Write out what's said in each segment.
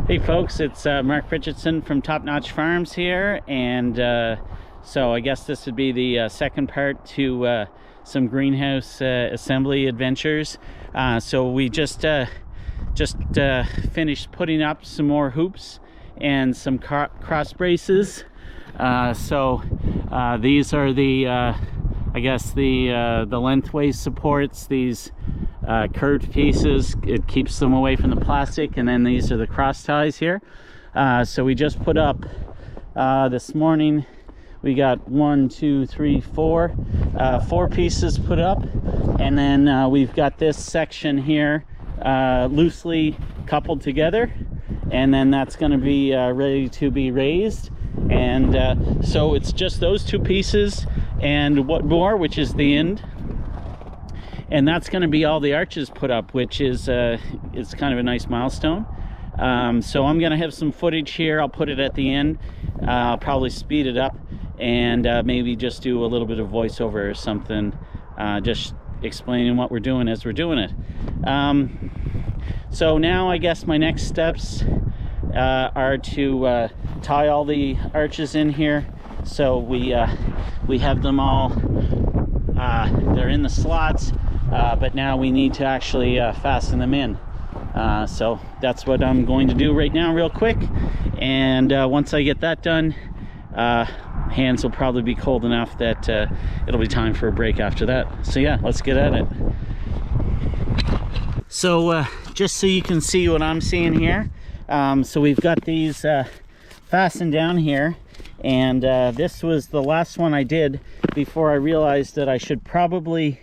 Hey folks, it's Mark Richardson from Top Notch Farms here, and so I guess this would be the second part to some greenhouse assembly adventures. So we just finished putting up some more hoops and some cross braces. So these are the I guess the lengthways supports, these curved pieces. It keeps them away from the plastic, and then these are the cross ties here. So we just put up this morning, we got 4 pieces put up, and then we've got this section here loosely coupled together, and then that's going to be ready to be raised. And so it's just those 2 pieces and what more, which is the end, and that's going to be all the arches put up, which is it's kind of a nice milestone. So I'm going to have some footage here. I'll put it at the end. I'll probably speed it up and maybe just do a little bit of voiceover or something, just explaining what we're doing as we're doing it. So now I guess my next steps are to tie all the arches in here. So we have them all, they're in the slots, but now we need to actually fasten them in. So that's what I'm going to do right now real quick, and once I get that done, hands will probably be cold enough that it'll be time for a break after that. So yeah, let's get at it. So just so you can see what I'm seeing here, so we've got these fastened down here, and this was the last one I did before I realized that I should probably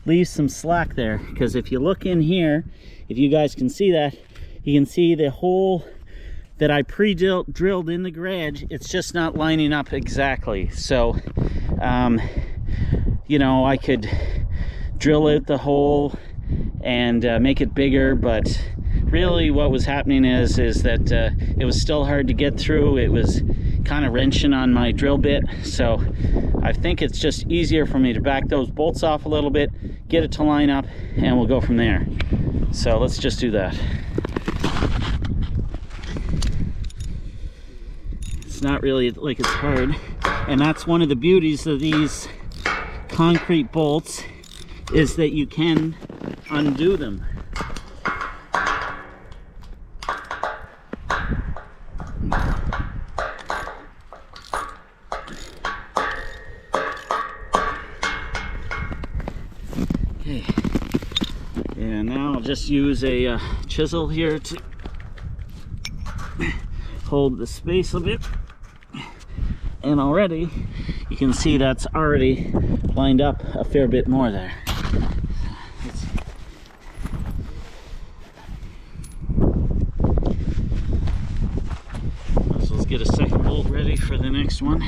leave some slack there, because if you look in here, if you guys can see that, you can see the hole that I pre-drilled in the garage. It's just not lining up exactly. So you know, I could drill out the hole and make it bigger, but really what was happening is that it was still hard to get through. It was kind of wrenching on my drill bit, so I think it's just easier for me to back those bolts off a little bit, get it to line up, and we'll go from there. So let's just do that. It's not really like it's hard, and that's one of the beauties of these concrete bolts, is that you can undo them. Okay, and now I'll just use a chisel here to hold the space a bit, and already you can see that's already lined up a fair bit more there. So let's get a second bolt ready for the next one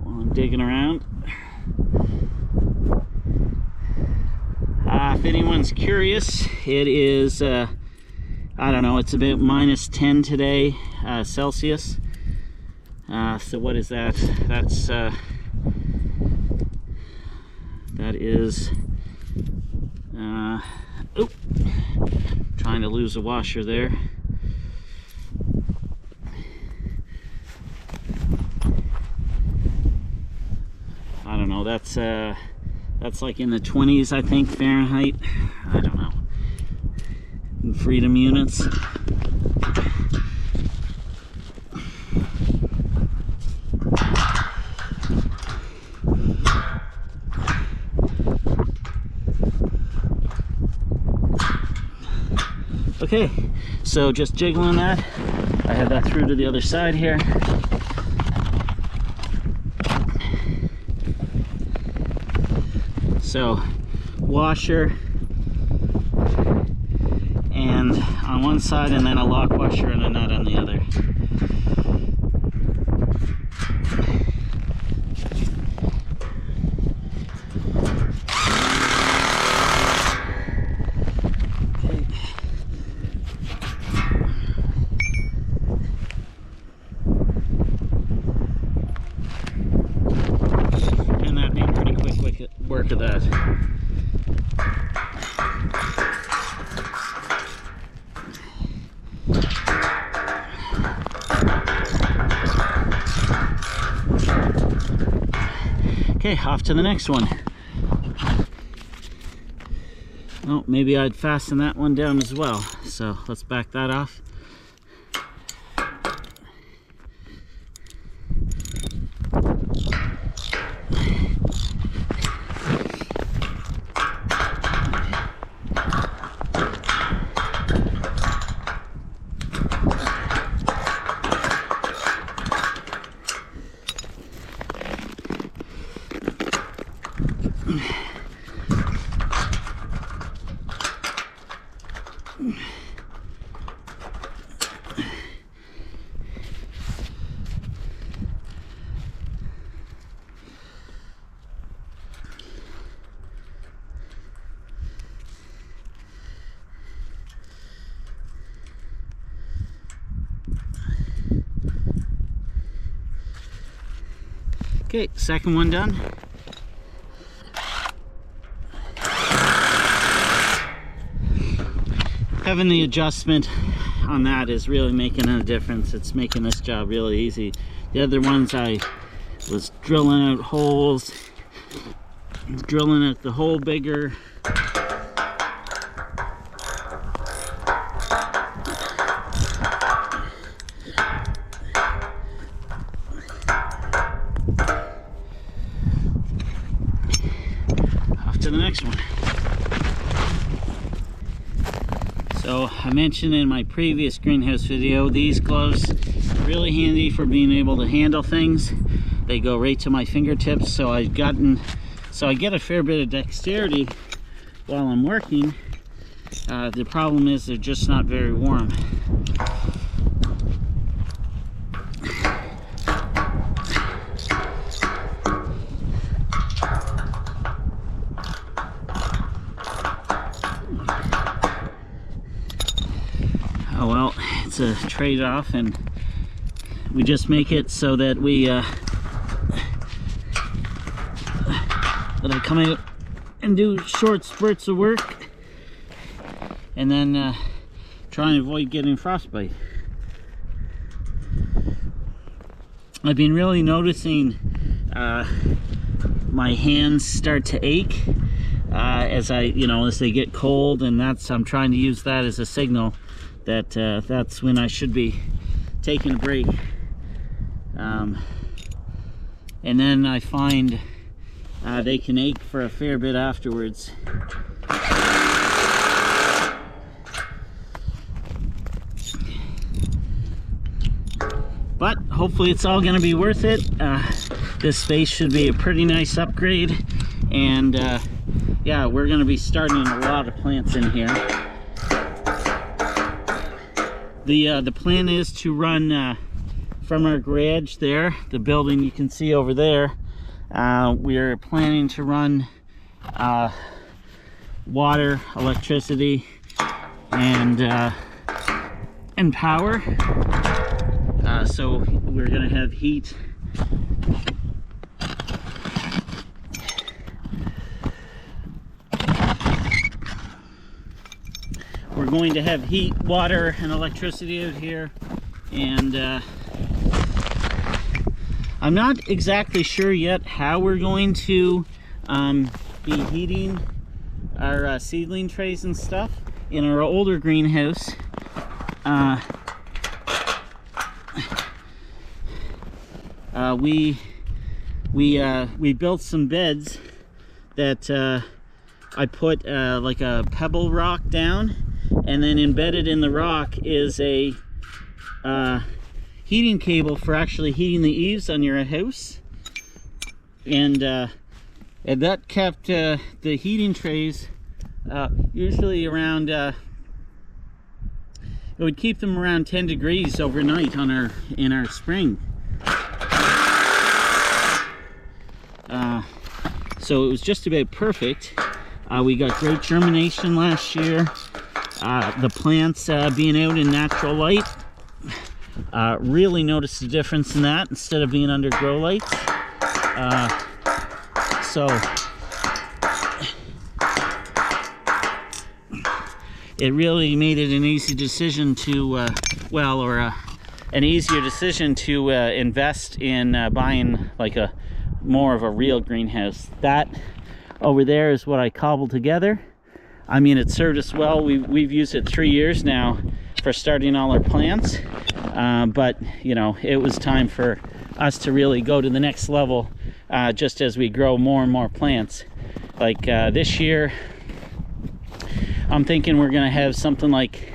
while I'm digging around. If anyone's curious, it is I don't know, it's about -10 today, Celsius. So what is that? That's that is oh, trying to lose a washer there. I don't know, that's like in the 20s, I think, Fahrenheit. I don't know. In freedom units. Okay, so just jiggling that. I have that through to the other side here. So, washer and on one side, and then a lock washer and a nut on the other. Work of that. Okay, off to the next one. Oh, maybe I'd fasten that one down as well. So let's back that off. Okay, second one done. Having the adjustment on that is really making a difference. It's making this job really easy. The other ones I was drilling out holes, drilling out the hole bigger. To the next one. So I mentioned in my previous greenhouse video, these gloves are really handy for being able to handle things. They go right to my fingertips, so I get a fair bit of dexterity while I'm working. The problem is they're just not very warm. Oh well, it's a trade-off, and we just make it so that I come out and do short spurts of work, and then try and avoid getting frostbite. I've been really noticing my hands start to ache as they get cold, and I'm trying to use that as a signal that that's when I should be taking a break. And then I find they can ache for a fair bit afterwards. But hopefully it's all going to be worth it. This space should be a pretty nice upgrade, and yeah, we're going to be starting a lot of plants in here. The plan is to run from our garage there, the building you can see over there. We're planning to run water, electricity, and power. So we're going to have heat. We're going to have heat, water, and electricity out here, and I'm not exactly sure yet how we're going to be heating our seedling trays and stuff. In our older greenhouse, we built some beds that I put like a pebble rock down, and then embedded in the rock is a heating cable for actually heating the eaves on your house, and that kept the heating trays usually around it would keep them around 10 degrees overnight in our spring. So it was just about perfect. We got great germination last year. The plants being out in natural light, really noticed the difference in that instead of being under grow lights. So it really made it an easy decision to, an easier decision to invest in buying like a more of a real greenhouse. That over there is what I cobbled together. I mean, it served us well. We've used it 3 years now for starting all our plants, but you know, it was time for us to really go to the next level, just as we grow more and more plants. Like this year, I'm thinking we're gonna have something like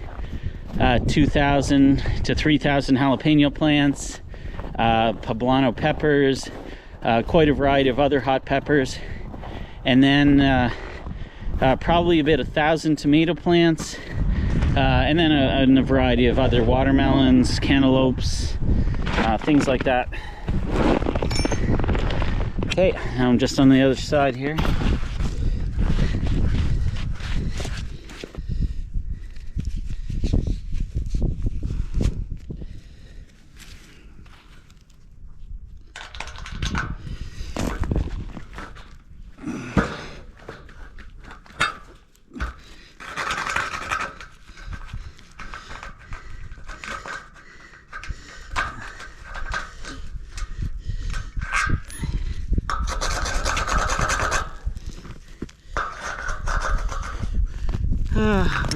2,000 to 3,000 jalapeno plants, poblano peppers, quite a variety of other hot peppers, and then probably about 1,000 tomato plants, and then a variety of other watermelons, cantaloupes, things like that. Okay, now I'm just on the other side here.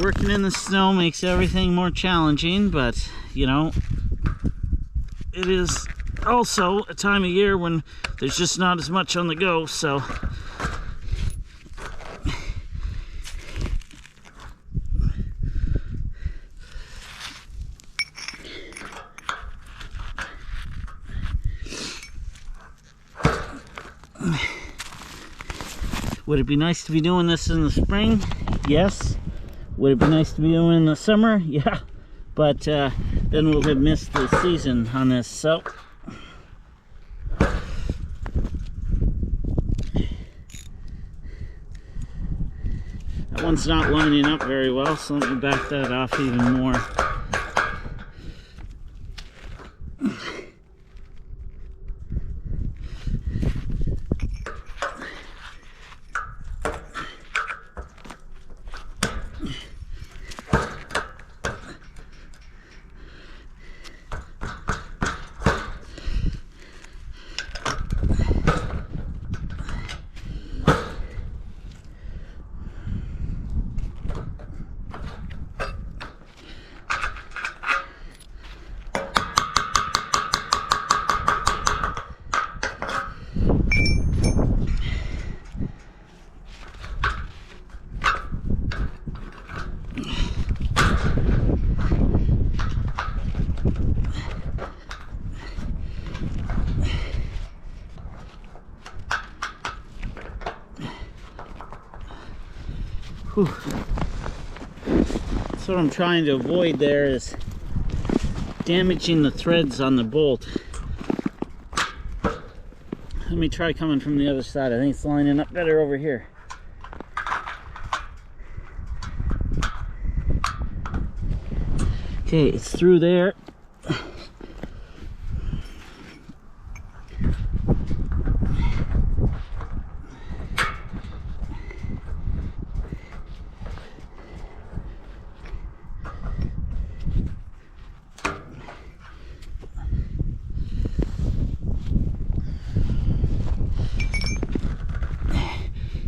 Working in the snow makes everything more challenging, but you know, it is also a time of year when there's just not as much on the go, so would it be nice to be doing this in the spring? Yes. Would it be nice to be doing in the summer? Yeah, but then we'll have missed the season on this, so that one's not lining up very well, so let me back that off even more. Whew. So what I'm trying to avoid there is damaging the threads on the bolt. Let me try coming from the other side. I think it's lining up better over here. Okay, it's through there.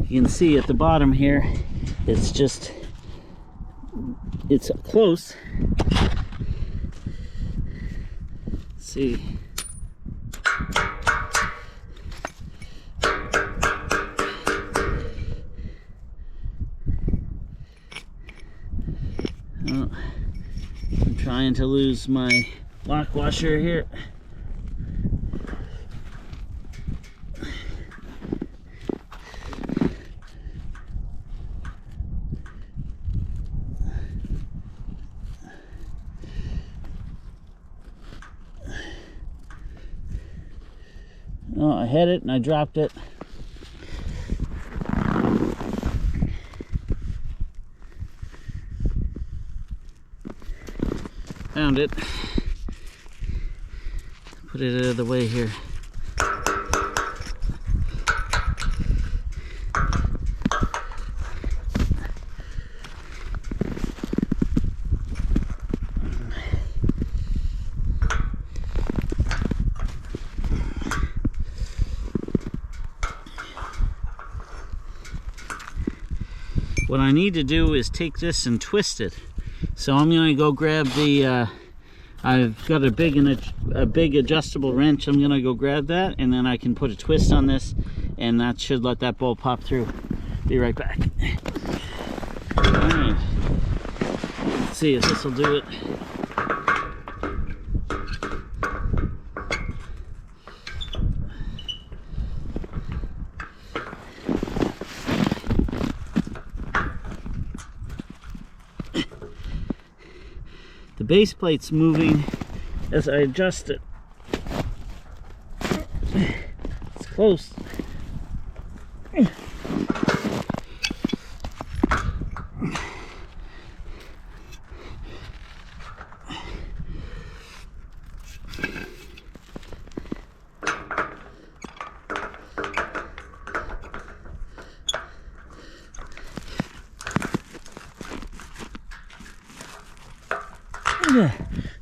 You can see at the bottom here, it's close. Let's see. Oh, I'm trying to lose my lock washer here. Oh, I had it and I dropped it. Found it. Put it out of the way here. what I need to do is take this and twist it. So I'm going to go grab the, I've got a big adjustable wrench. I'm going to go grab that, and then I can put a twist on this, and that should let that bolt pop through. Be right back. Alright. Let's see if this will do it. The base plate's moving as I adjust it. It's close.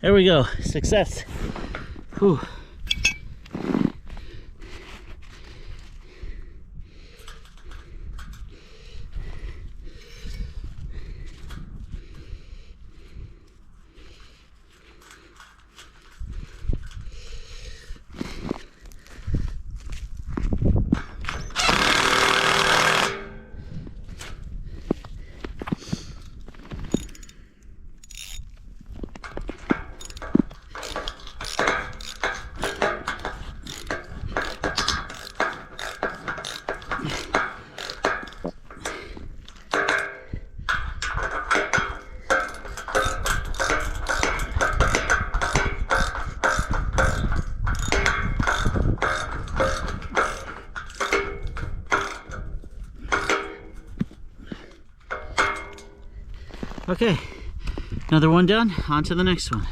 There we go. Success. Whew. Okay, another one done. On to the next one.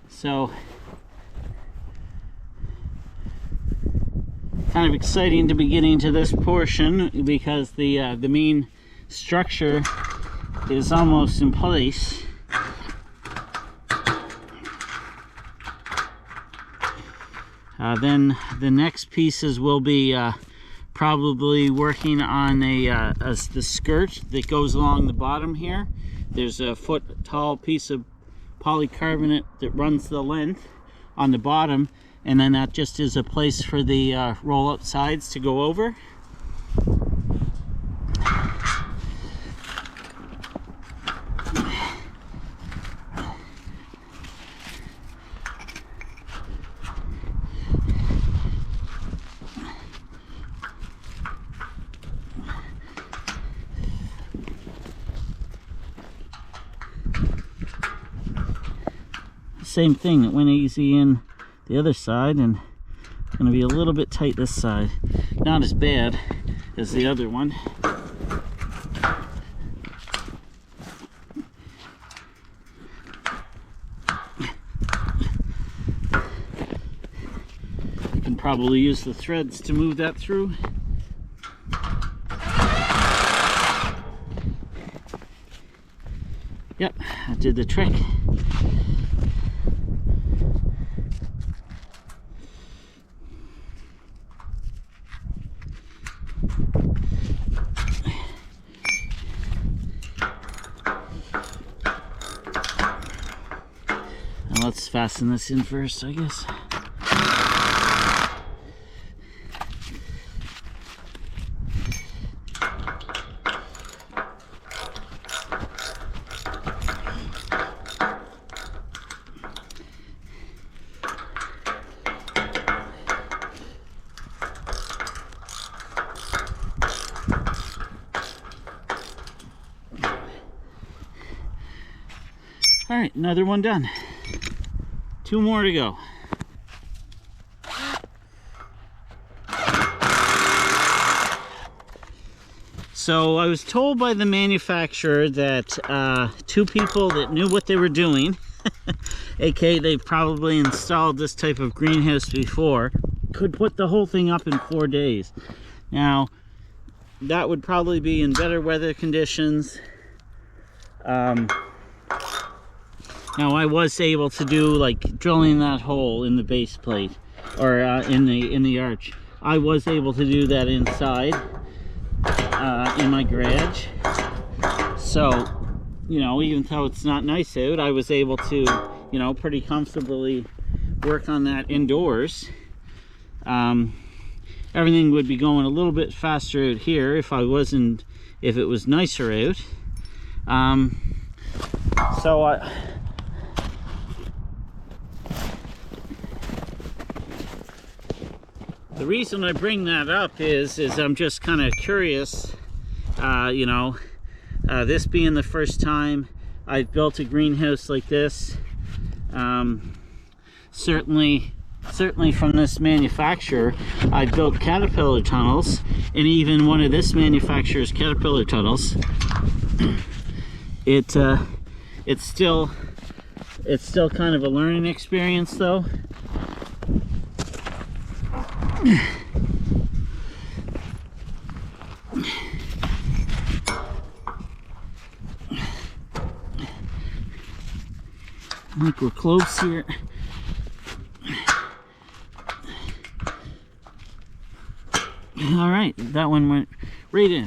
So, kind of exciting to be getting to this portion because the main structure is almost in place. Then the next pieces will be probably working on the skirt that goes along the bottom here. There's a foot tall piece of polycarbonate that runs the length on the bottom, and then that just is a place for the roll-up sides to go over. Same thing, it went easy in the other side, and it's going to be a little bit tight this side. Not as bad as the other one. You can probably use the threads to move that through. Yep, that did the trick. Now let's fasten this in first, I guess. All right, another one done. 2 more to go. So I was told by the manufacturer that 2 people that knew what they were doing, aka they've probably installed this type of greenhouse before, could put the whole thing up in 4 days. Now, that would probably be in better weather conditions. Now I was able to do like drilling that hole in the base plate, or in the arch. I was able to do that inside in my garage. So, you know, even though it's not nice out, I was able to, you know, pretty comfortably work on that indoors. Everything would be going a little bit faster out here if it was nicer out. The reason I bring that up is I'm just kind of curious, you know, this being the first time I've built a greenhouse like this. Certainly from this manufacturer, I built caterpillar tunnels, and even one of this manufacturer's caterpillar tunnels, it's still kind of a learning experience though. I think we're close here. All right, that one went right in.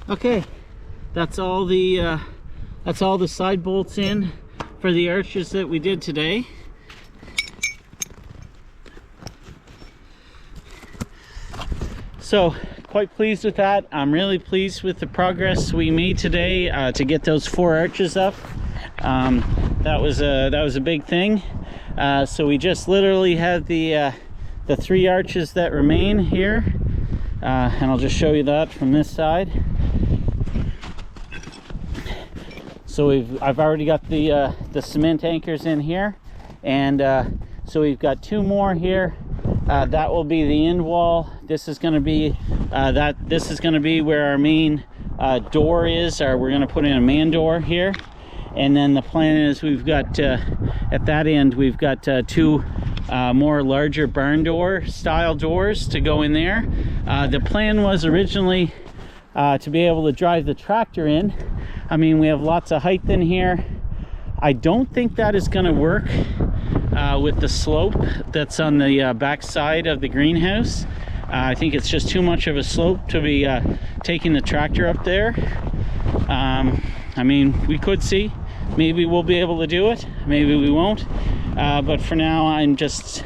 Okay, that's all the side bolts in for the arches that we did today. So quite pleased with that. I'm really pleased with the progress we made today to get those 4 arches up. That was a big thing. So we just literally have the 3 arches that remain here, and I'll just show you that from this side. So I've already got the cement anchors in here, and so we've got 2 more here. That will be the end wall. This is going to be where our main door is, or we're going to put in a man door here. And then the plan is we've got at that end we've got 2 more larger barn door style doors to go in there. The plan was originally to be able to drive the tractor in. I mean, we have lots of height in here. I don't think that is going to work with the slope that's on the back side of the greenhouse. I think it's just too much of a slope to be taking the tractor up there. I mean, we could see. Maybe we'll be able to do it. Maybe we won't. But for now, I'm just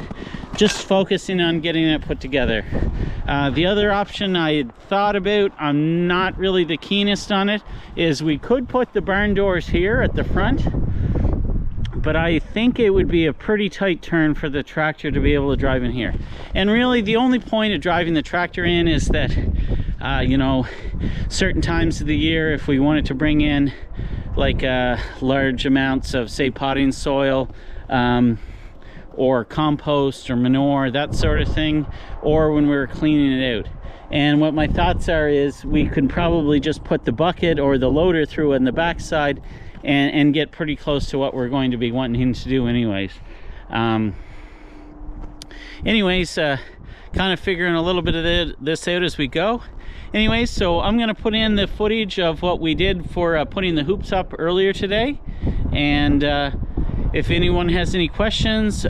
focusing on getting it put together. The other option I had thought about, I'm not really the keenest on it, is we could put the barn doors here at the front, but I think it would be a pretty tight turn for the tractor to be able to drive in here. And really the only point of driving the tractor in is that you know, certain times of the year, if we wanted to bring in like large amounts of, say, potting soil, or compost or manure, that sort of thing, or when we were cleaning it out. And what my thoughts are is we could probably just put the bucket or the loader through on the backside and get pretty close to what we're going to be wanting to do anyways. Kind kind of figuring a little bit of this out as we go. Anyways, so I'm going to put in the footage of what we did for putting the hoops up earlier today. And if anyone has any questions,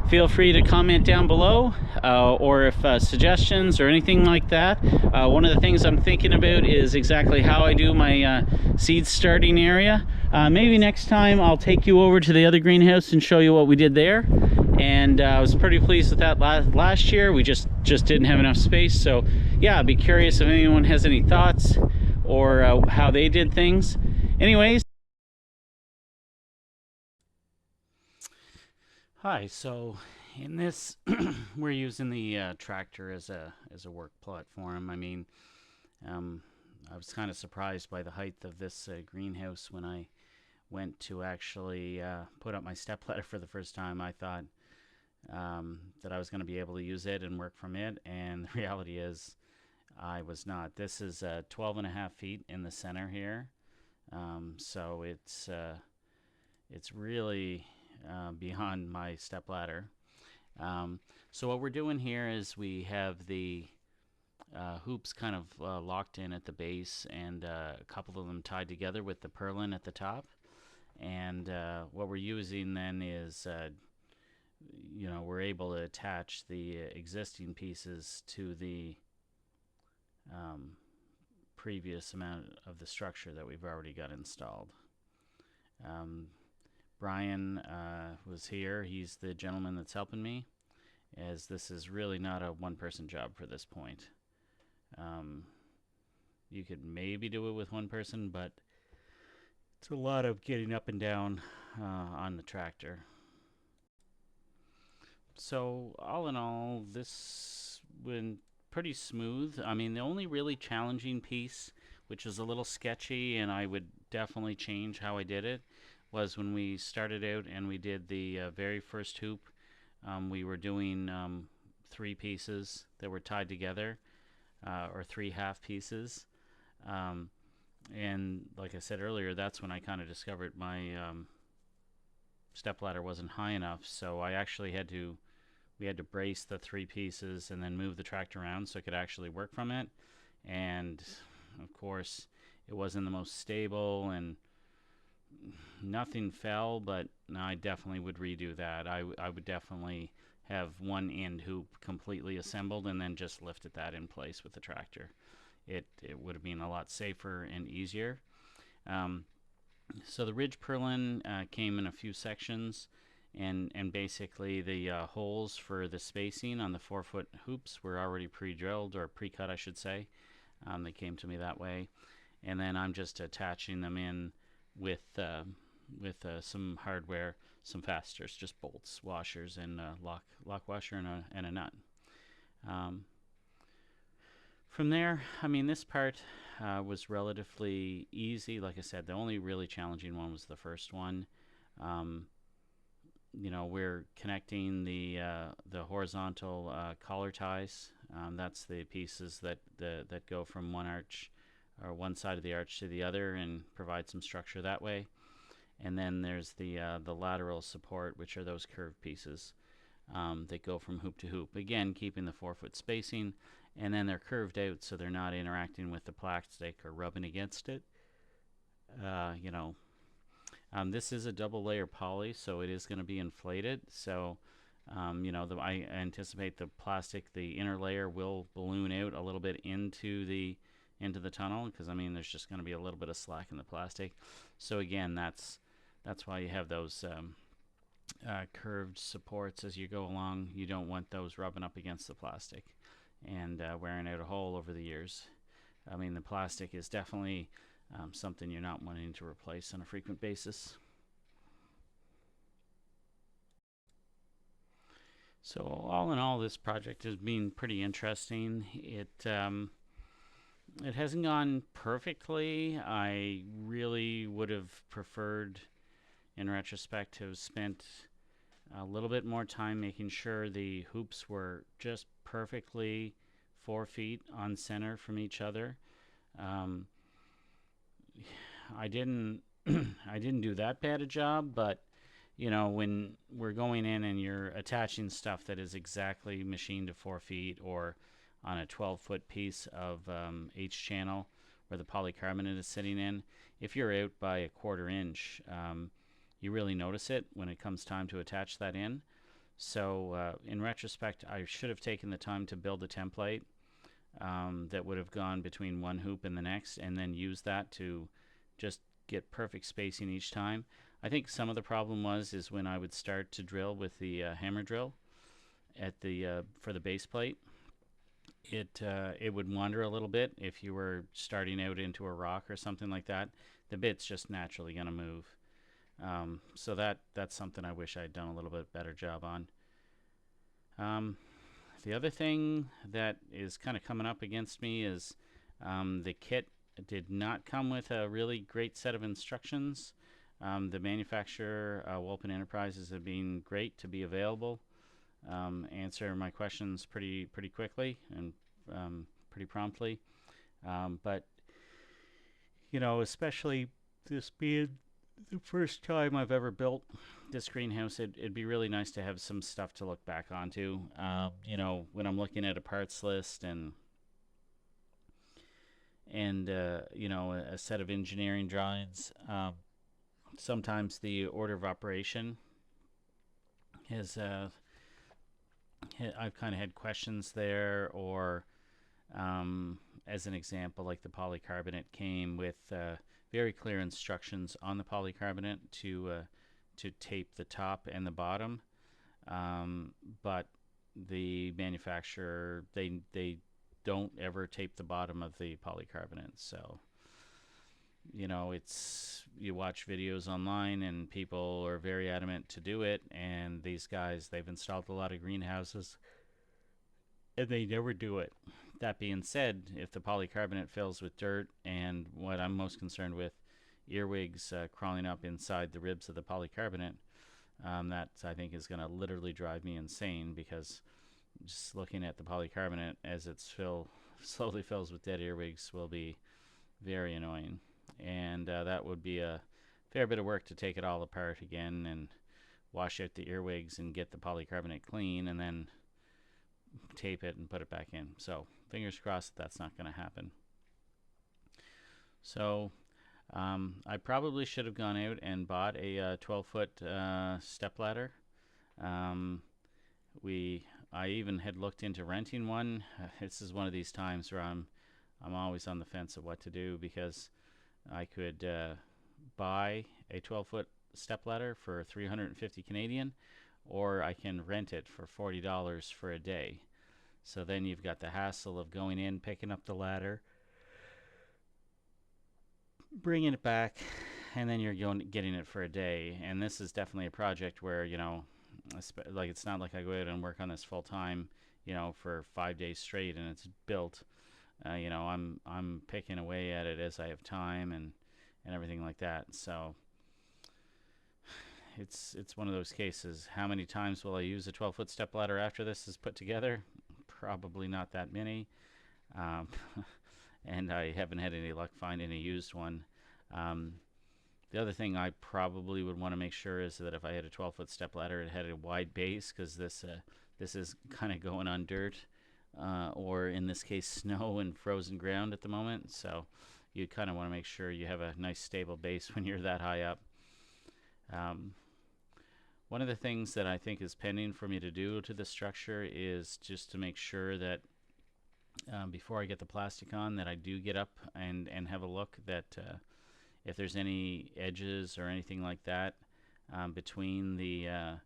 feel free to comment down below, or if suggestions or anything like that. One of the things I'm thinking about is exactly how I do my seed starting area. Maybe next time I'll take you over to the other greenhouse and show you what we did there. And I was pretty pleased with that last year. We just didn't have enough space. So yeah, I'd be curious if anyone has any thoughts or how they did things. Anyways. Hi, so in this we're using the tractor as a work platform. I mean, I was kind of surprised by the height of this greenhouse when I went to actually put up my stepladder for the first time. I thought that I was going to be able to use it and work from it, and the reality is I was not. This is 12.5 feet in the center here, so it's really beyond my stepladder. So what we're doing here is we have the hoops kind of locked in at the base, and a couple of them tied together with the purlin at the top. And what we're using then is we're able to attach the existing pieces to the previous amount of the structure that we've already got installed. Brian was here. He's the gentleman that's helping me, as this is really not a one-person job for this point. You could maybe do it with one person, but it's a lot of getting up and down on the tractor. So all in all, this went pretty smooth. I mean, the only really challenging piece, which is a little sketchy, and I would definitely change how I did it, was when we started out and we did the very first hoop. We were doing 3 pieces that were tied together, or 3 half pieces. And like I said earlier, that's when I kind of discovered my stepladder wasn't high enough, so I actually we had to brace the 3 pieces and then move the tractor around so it could actually work from it. And of course it wasn't the most stable, and nothing fell, but no, I definitely would redo that. I would definitely have one end hoop completely assembled and then just lifted that in place with the tractor. It would have been a lot safer and easier. So the ridge purlin came in a few sections, and basically the holes for the spacing on the 4-foot hoops were already pre-drilled, or pre-cut I should say. They came to me that way, and then I'm just attaching them in with some hardware, some fasteners, just bolts, washers, and a lock washer and a nut. From there, I mean, this part was relatively easy. Like I said, the only really challenging one was the first one. We're connecting the horizontal collar ties. That's the pieces that go from one arch, or one side of the arch, to the other, and provide some structure that way. And then there's the lateral support, which are those curved pieces that go from hoop to hoop. Again, keeping the 4-foot spacing, and then they're curved out so they're not interacting with the plastic or rubbing against it. This is a double layer poly, so it is going to be inflated. So I anticipate the plastic, the inner layer, will balloon out a little bit into the tunnel, because I mean there's just going to be a little bit of slack in the plastic. So again, that's why you have those curved supports as you go along. You don't want those rubbing up against the plastic and wearing out a hole over the years. I mean, the plastic is definitely something you're not wanting to replace on a frequent basis. So all in all, this project has been pretty interesting. It hasn't gone perfectly. I really would have preferred, in retrospect, to have spent a little bit more time making sure the hoops were just perfectly 4 feet on center from each other. I didn't do that bad a job, but when we're going in and you're attaching stuff that is exactly machined to 4 feet, or on a 12-foot piece of H channel where the polycarbonate is sitting in, if you're out by a 1/4 inch, you really notice it when it comes time to attach that in. So in retrospect, I should have taken the time to build a template that would have gone between one hoop and the next, and then use that to just get perfect spacing each time. I think some of the problem is when I would start to drill with the hammer drill at the for the base plate, it would wander a little bit if you were starting out into a rock or something like that. The bit's just naturally going to move. So that's something I wish I'd done a little bit better job on. The other thing that is kind of coming up against me is the kit did not come with a really great set of instructions. The manufacturer, Wolpen Enterprises, have been great to be available, answer my questions pretty quickly and pretty promptly. But especially this being the first time I've ever built this greenhouse, it'd be really nice to have some stuff to look back onto. When I'm looking at a parts list and a set of engineering drawings, sometimes the order of operation is I've kind of had questions there, or as an example, like the polycarbonate came with very clear instructions on the polycarbonate to tape the top and the bottom, but the manufacturer, they don't ever tape the bottom of the polycarbonate. So you watch videos online and people are very adamant to do it, and these guys, they've installed a lot of greenhouses and they never do it. That being said, if the polycarbonate fills with dirt, and what I'm most concerned with, earwigs crawling up inside the ribs of the polycarbonate, that I think is going to literally drive me insane, because just looking at the polycarbonate as it slowly fills with dead earwigs will be very annoying. And that would be a fair bit of work to take it all apart again and wash out the earwigs and get the polycarbonate clean, and then tape it and put it back in. So fingers crossed that's not going to happen. So I probably should have gone out and bought a 12-foot step ladder. I even had looked into renting one. This is one of these times where I'm always on the fence of what to do, because I could buy a 12-foot step ladder for 350 Canadian, or I can rent it for $40 for a day. So then you've got the hassle of going in, picking up the ladder, bringing it back, and then you're getting it for a day. And this is definitely a project where like, it's not like I go out and work on this full time, for 5 days straight and it's built. I'm picking away at it as I have time and everything like that. So it's one of those cases. How many times will I use a 12-foot step ladder after this is put together? Probably not that many. And I haven't had any luck finding a used one. The other thing I probably would want to make sure is that if I had a 12-foot step ladder, it had a wide base, because this is kind of going on dirt, or in this case snow and frozen ground at the moment. So you kind of want to make sure you have a nice stable base when you're that high up. One of the things that I think is pending for me to do to the structure is just to make sure that before I get the plastic on, that I do get up and have a look, that if there's any edges or anything like that between the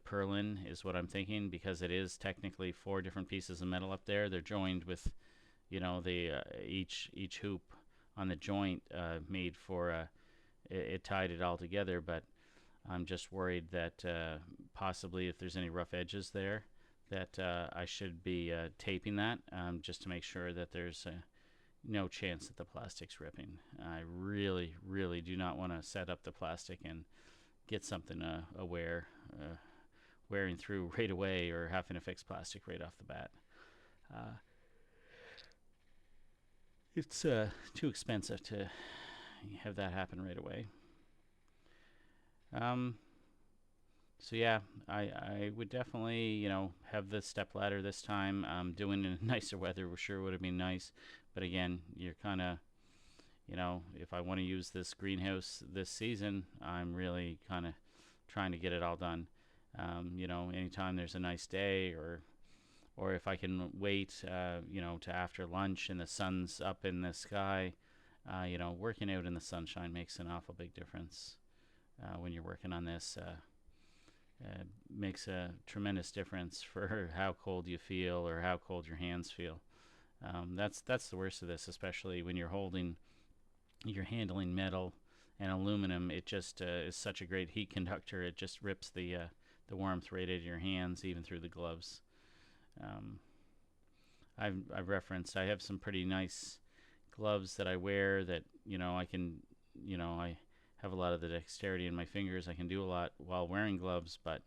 purlin, is what I'm thinking, because it is technically 4 different pieces of metal up there. They're joined with the each hoop on the joint made for it tied it all together, but I'm just worried that possibly if there's any rough edges there, that I should be taping that, just to make sure that there's no chance that the plastic's ripping. I really, really do not want to set up the plastic and get something wearing through right away, or having to fix plastic right off the bat. It's too expensive to have that happen right away. So yeah, I would definitely, have the step ladder this time. Doing it in nicer weather sure would have been nice, but again, you're kind of, if I want to use this greenhouse this season, I'm really kind of trying to get it all done. Anytime there's a nice day, or if I can wait, to after lunch and the sun's up in the sky, working out in the sunshine makes an awful big difference. When you're working on this, makes a tremendous difference for how cold you feel or how cold your hands feel. That's the worst of this, especially when you're handling metal and aluminum. It just is such a great heat conductor. It just rips the warmth right out of your hands, even through the gloves. Um, I've referenced. I have some pretty nice gloves that I wear that I can I have a lot of the dexterity in my fingers. I can do a lot while wearing gloves, but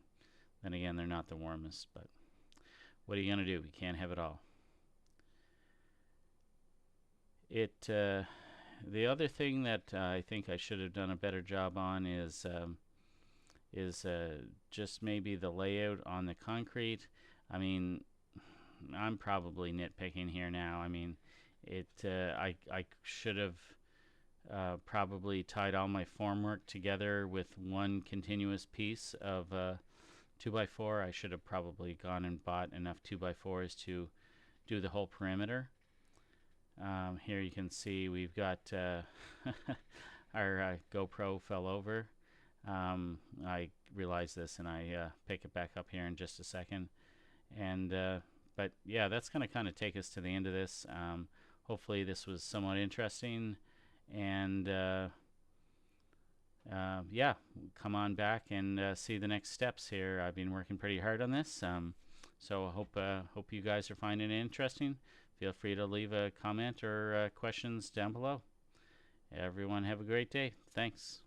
then again, they're not the warmest. But what are you gonna do? You can't have it all. The other thing that I think I should have done a better job on is just maybe the layout on the concrete. I mean, I'm probably nitpicking here now. I mean, I should have probably tied all my formwork together with one continuous piece of 2x4. I should have probably gone and bought enough 2x4s to do the whole perimeter. Here you can see we've got our GoPro fell over. I realize this and I pick it back up here in just a second. And but yeah, that's going to kind of take us to the end of this. Hopefully this was somewhat interesting, and yeah, come on back and see the next steps here. I've been working pretty hard on this, so I hope you guys are finding it interesting. Feel free to leave a comment or questions down below. Everyone have a great day. Thanks.